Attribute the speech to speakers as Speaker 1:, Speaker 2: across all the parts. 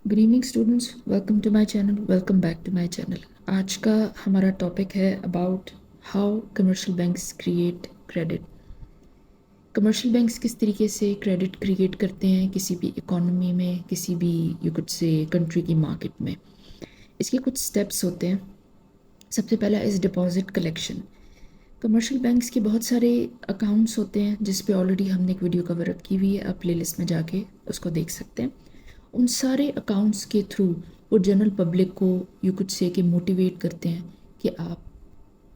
Speaker 1: Good evening students, welcome to my channel. Welcome back to my channel. आज का हमारा topic है about how commercial banks create credit. Commercial banks किस तरीके से क्रेडिट क्रिएट करते हैं किसी भी इकोनॉमी में, किसी भी यू कुड से कंट्री की मार्केट में। इसके कुछ स्टेप्स होते हैं। सबसे पहला is deposit collection. Commercial banks के बहुत सारे अकाउंट्स होते हैं जिस पे ऑलरेडी हमने एक वीडियो कवर अप की हुई है, आप प्लेलिस्ट में जाके उसको देख सकते हैं। उन सारे अकाउंट्स के थ्रू वो जनरल पब्लिक को यू कुड से कि मोटिवेट करते हैं कि आप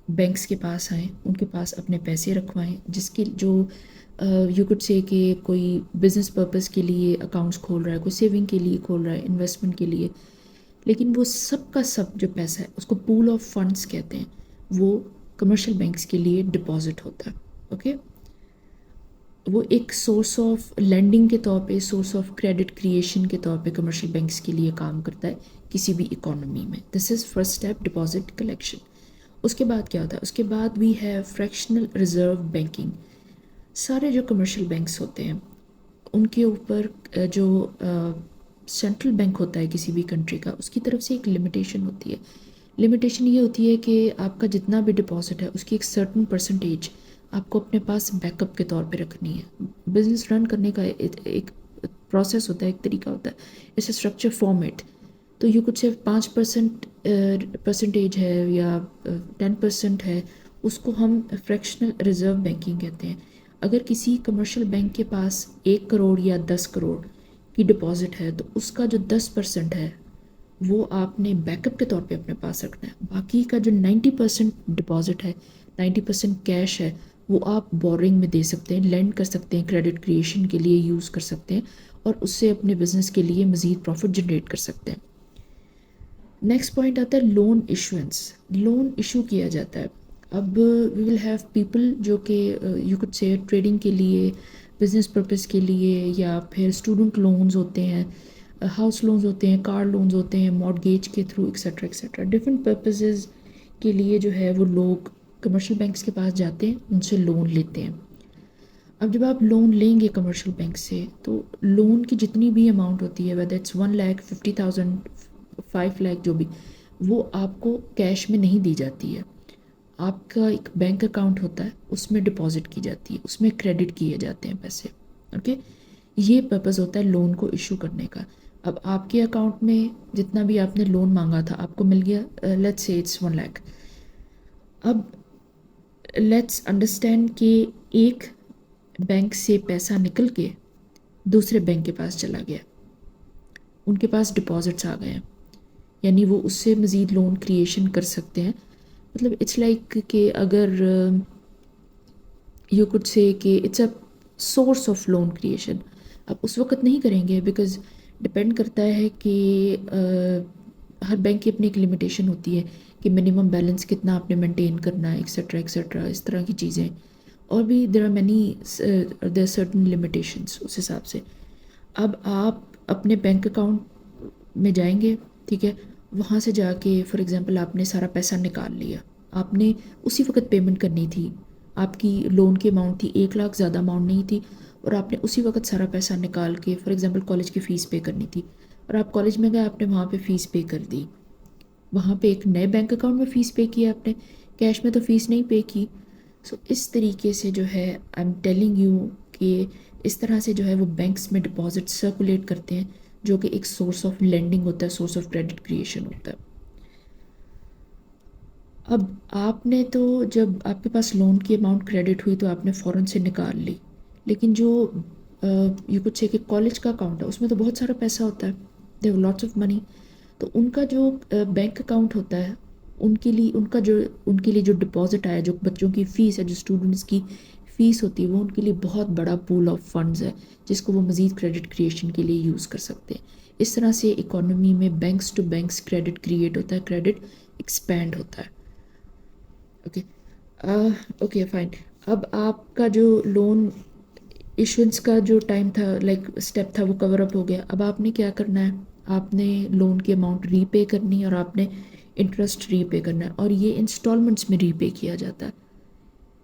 Speaker 1: बैंक्स के पास आएँ, उनके पास अपने पैसे रखवाएं, जिसके जो यू कुड से कि कोई बिज़नेस पर्पस के लिए अकाउंट्स खोल रहा है, कोई सेविंग के लिए खोल रहा है, इन्वेस्टमेंट के लिए, लेकिन वो सब का सब जो पैसा है उसको पूल ऑफ फंड्स कहते हैं, वो कमर्शियल बैंक्स के लिए डिपॉजिट होता है। ओके, वो एक सोर्स ऑफ लेंडिंग के तौर पे, सोर्स ऑफ क्रेडिट क्रिएशन के तौर पे कमर्शियल बैंक्स के लिए काम करता है किसी भी इकोनॉमी में। This is first step, deposit collection. उसके बाद क्या होता है? उसके बाद we have fractional reserve banking. सारे जो कमर्शियल बैंक्स होते हैं उनके ऊपर जो सेंट्रल बैंक होता है किसी भी कंट्री का, उसकी तरफ से एक लिमिटेशन होती है। लिमिटेशन ये होती है कि आपका जितना भी डिपॉजिट है उसकी एक सर्टन परसेंटेज आपको अपने पास बैकअप के तौर पे रखनी है। बिजनेस रन करने का एक प्रोसेस होता है, एक तरीका होता है, इट्स अ स्ट्रक्चर फॉर्मेट। तो ये कुछ 5% परसेंटेज है या 10% है, उसको हम फ्रैक्शनल रिजर्व बैंकिंग कहते हैं। अगर किसी कमर्शियल बैंक के पास 1 करोड़ या 10 करोड़ की डिपॉजिट है तो उसका जो 10% है वो आपने बैकअप के तौर पे अपने पास रखना है। बाकी का जो 90% डिपॉजिट है, 90% कैश है, वो आप बोरिंग में दे सकते हैं, लेंड कर सकते हैं, क्रेडिट क्रिएशन के लिए यूज़ कर सकते हैं और उससे अपने बिजनेस के लिए मज़ीद प्रॉफिट जनरेट कर सकते हैं। नेक्स्ट पॉइंट आता है लोन इशुएंस। लोन इशू किया जाता है। अब वी विल हैव पीपल जो कि यू कुड से ट्रेडिंग के लिए, बिजनेस पर्पस के लिए, या फिर स्टूडेंट लोन्स होते हैं, हाउस लोन्स होते हैं, कार लोन्स होते हैं, मॉर्गेज के through, etcetera etcetera. Different purposes के लिए जो है वो लोग कमर्शियल बैंक्स के पास जाते हैं, उनसे लोन लेते हैं। अब जब आप लोन लेंगे कमर्शियल बैंक से तो लोन की जितनी भी अमाउंट होती है, वेदर इट्स 1,50,000, 5 लाख, जो भी, वो आपको कैश में नहीं दी जाती है। आपका एक बैंक अकाउंट होता है, उसमें डिपॉजिट की जाती है, उसमें क्रेडिट किए जाते हैं पैसे। ओके, ये पर्पज़ होता है लोन को इशू करने का। अब आपके अकाउंट में जितना भी आपने लोन मांगा था आपको मिल गया, लेट्स से इट्स 1 लाख। अब लेट्स अंडरस्टैंड कि एक बैंक से पैसा निकल के दूसरे बैंक के पास चला गया, उनके पास डिपॉजिट्स आ गए हैं, यानी वो उससे मज़ीद लोन क्रिएशन कर सकते हैं। मतलब इट्स लाइक कि अगर यू कुड से कि it's a source of loan creation. अब उस वक्त नहीं करेंगे बिकॉज डिपेंड करता है कि हर बैंक की अपनी एक लिमिटेशन होती है कि मिनिमम बैलेंस कितना आपने मेंटेन करना है, एक्सेट्रा एक्सेट्रा, इस तरह की चीज़ें। और भी there are many, there certain limitations उस हिसाब से। अब आप अपने बैंक अकाउंट में जाएंगे, ठीक है, वहाँ से जाके फॉर एग्जांपल आपने सारा पैसा निकाल लिया, आपने उसी वक्त पेमेंट करनी थी, आपकी लोन की अमाउंट थी 1 लाख, ज़्यादा अमाउंट नहीं थी, और आपने उसी वक्त सारा पैसा निकाल के फॉर एग्जांपल कॉलेज की फ़ीस पे करनी थी, और आप कॉलेज में गए, आपने वहाँ पे फ़ीस पे कर दी, वहाँ पे एक नए बैंक अकाउंट में फ़ीस पे किया आपने, कैश में तो फ़ीस नहीं पे की। सो इस तरीके से जो है, आई एम टेलिंग यू कि इस तरह से जो है वो बैंक्स में डिपॉजिट सर्कुलेट करते हैं, जो कि एक सोर्स ऑफ लेंडिंग होता है, सोर्स ऑफ क्रेडिट क्रिएशन होता है। अब आपने तो जब आपके पास लोन की अमाउंट क्रेडिट हुई तो आपने फ़ौरन से निकाल ली, लेकिन जो यू कुड से कि कॉलेज का अकाउंट है उसमें तो बहुत सारा पैसा होता है, they have lots of money. तो उनका जो बैंक अकाउंट होता है, उनके लिए जो डिपॉजिट आया, जो बच्चों की फ़ीस है, जो स्टूडेंट्स की फ़ीस होती है, वो उनके लिए बहुत बड़ा पूल ऑफ फंड्स है जिसको वो मज़ीद क्रेडिट क्रिएशन के लिए यूज़ कर सकते हैं। इस तरह से इकोनॉमी में banks to banks credit create होता है, क्रेडिट एक्सपैंड होता है। Okay, okay fine. अब आपका जो लोन इशुएंस का जो टाइम था, लाइक स्टेप था, वो कवर अप हो गया। अब आपने क्या करना है? आपने लोन की अमाउंट रीपे करनी है और आपने इंटरेस्ट रीपे करना है, और ये इंस्टॉलमेंट्स में रीपे किया जाता है।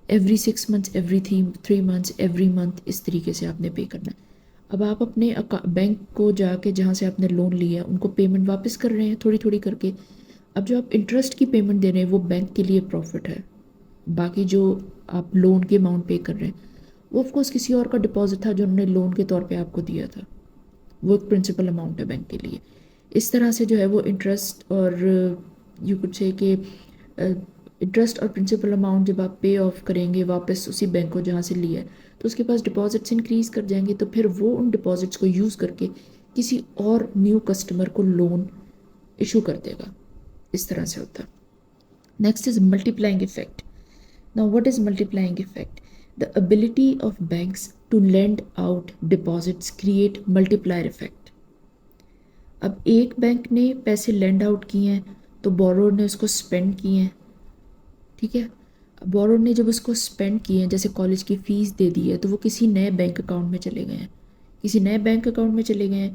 Speaker 1: Every 6 months, every 3 months, every month, इस तरीके से आपने पे करना है। اب آپ اپنے بینک کو جا کے جہاں سے آپ نے لون لیا ان کو پیمنٹ واپس کر رہے ہیں تھوڑی تھوڑی کر کے. اب جو آپ انٹرسٹ کی پیمنٹ دے رہے ہیں وہ بینک کے لیے پروفٹ ہے. باقی جو آپ لون کے اماؤنٹ پے کر رہے ہیں وہ آف کورس کسی اور کا ڈپازٹ تھا جو انہوں نے لون کے طور پہ آپ کو دیا تھا. وہ ایک پرنسپل اماؤنٹ ہے بینک کے لیے. اس طرح سے جو ہے وہ انٹرسٹ اور یو کڈ سے کہ انٹرسٹ اور پرنسپل اماؤنٹ جب آپ پے آف کریں گے واپس اسی بینک کو جہاں سے لیا ہے تو اس کے پاس ڈپازٹس انکریز کر جائیں گے, تو پھر وہ ان ڈپازٹس کو یوز کر کے کسی اور نیو کسٹمر کو لون ایشو کر دے گا. اس طرح سے ہوتا ہے. Next is multiplying effect. Now what is multiplying effect? The ability of banks to lend out deposits create multiplier effect. اب ایک بینک نے پیسے لینڈ آؤٹ کیے ہیں تو بورور نے اس کو اسپینڈ کیے ہیں, ٹھیک ہے. بورور نے جب اس کو اسپینڈ کیے ہیں, جیسے کالج کی فیس دے دی ہے, تو وہ کسی نئے بینک اکاؤنٹ میں چلے گئے ہیں. کسی نئے بینک اکاؤنٹ میں چلے گئے ہیں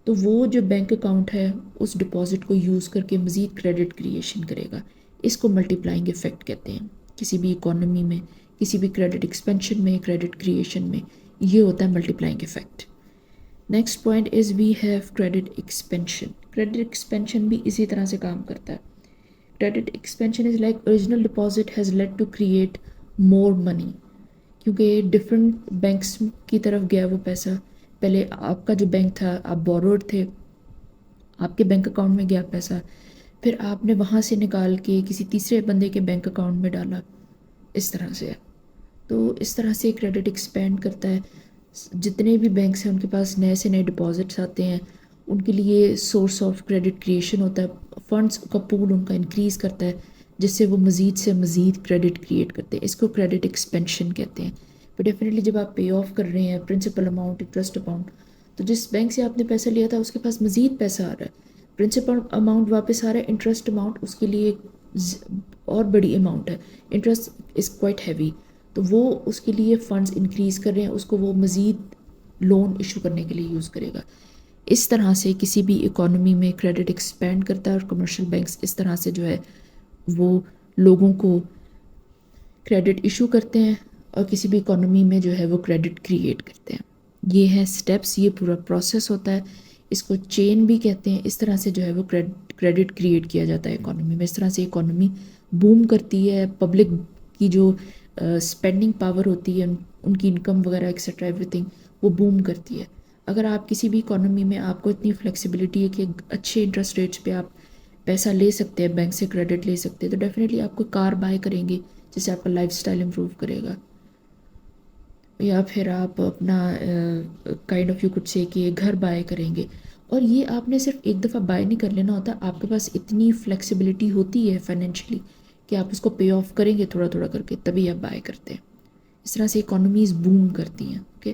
Speaker 1: تو وہ جو بینک اکاؤنٹ ہے اس ڈپازٹ کو یوز کر کے مزید کریڈٹ کریشن کرے گا. اس کو ملٹیپلائنگ افیکٹ کہتے ہیں. کسی بھی اکانومی میں, کسی بھی کریڈٹ ایکسپینشن میں, کریڈٹ کریشن میں, یہ ہوتا ہے multiplying effect. Next point is we have credit expansion. Credit expansion بھی اسی طرح سے کام کرتا ہے. Credit expansion is like original deposit has lead to create more money, کیونکہ ڈفرینٹ بینکس کی طرف گیا وہ پیسہ. پہلے آپ کا جو بینک تھا آپ بورور تھے, آپ کے بینک اکاؤنٹ میں گیا پیسہ, پھر آپ نے وہاں سے نکال کے کسی تیسرے بندے کے بینک اکاؤنٹ میں ڈالا. اس طرح سے ہے. تو اس طرح سے کریڈٹ ایکسپینڈ کرتا ہے. جتنے بھی بینکس ہیں ان کے پاس نئے سے نئے ڈپازٹس آتے ہیں, ان کے لیے سورس آف کریڈٹ کریشن ہوتا ہے. فنڈس کا پول ان کا انکریز کرتا ہے جس سے وہ مزید سے مزید کریڈٹ کریٹ کرتے ہیں. اس کو کریڈٹ ایکسپینشن کہتے ہیں. بٹ ڈیفینیٹلی جب آپ پے آف کر رہے ہیں پرنسپل اماؤنٹ, انٹرسٹ اماؤنٹ, تو جس بینک سے آپ نے پیسہ لیا تھا اس کے پاس مزید پیسہ آ رہا ہے, پرنسپل اماؤنٹ واپس آ رہا ہے, انٹرسٹ اماؤنٹ اس کے لیے اور بڑی اماؤنٹ ہے, انٹرسٹ از کوائٹ ہیوی, تو وہ اس کے لیے فنڈز انکریز کر رہے ہیں, اس کو وہ مزید لون ایشو کرنے کے لیے یوز کرے گا. اس طرح سے کسی بھی اکانومی میں کریڈٹ ایکسپینڈ کرتا ہے, اور کمرشل بینکس اس طرح سے جو ہے وہ لوگوں کو کریڈٹ ایشو کرتے ہیں اور کسی بھی اکانومی میں جو ہے وہ کریڈٹ کریٹ کرتے ہیں. یہ ہے سٹیپس, یہ پورا پروسیس ہوتا ہے. اس کو چین بھی کہتے ہیں. اس طرح سے جو ہے وہ کریڈٹ کریٹ کیا جاتا ہے اکانومی میں. اس طرح سے اکانومی بوم کرتی ہے. پبلک کی جو اسپینڈنگ پاور ہوتی ہے, ان کی انکم وغیرہ ایکسیٹرا ایوری تھنگ, وہ بوم کرتی ہے. اگر آپ کسی بھی اکانومی میں آپ کو اتنی فلیکسیبلٹی ہے کہ اچھے انٹرسٹ ریٹس پہ آپ پیسہ لے سکتے ہیں, بینک سے کریڈٹ لے سکتے ہیں, تو ڈیفینیٹلی آپ کو کار بائی کریں گے جس سے آپ کا لائف سٹائل امپروو کرے گا, یا پھر آپ اپنا کائنڈ آف یو کڈ سے کہ گھر بائی کریں گے. اور یہ آپ نے صرف ایک دفعہ بائی نہیں کر لینا ہوتا, آپ کے پاس اتنی فلیکسیبلٹی ہوتی ہے فائنینشلی کہ آپ اس کو پے آف کریں گے تھوڑا تھوڑا کر کے, تبھی آپ بائی کرتے ہیں. اس طرح سے اکانومیز بوم کرتی ہیں. اوکے,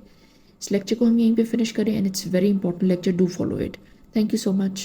Speaker 1: اس لیکچر کو ہم یہیں پہ فنش کریں, and it's very important lecture, do follow it. Thank you so much.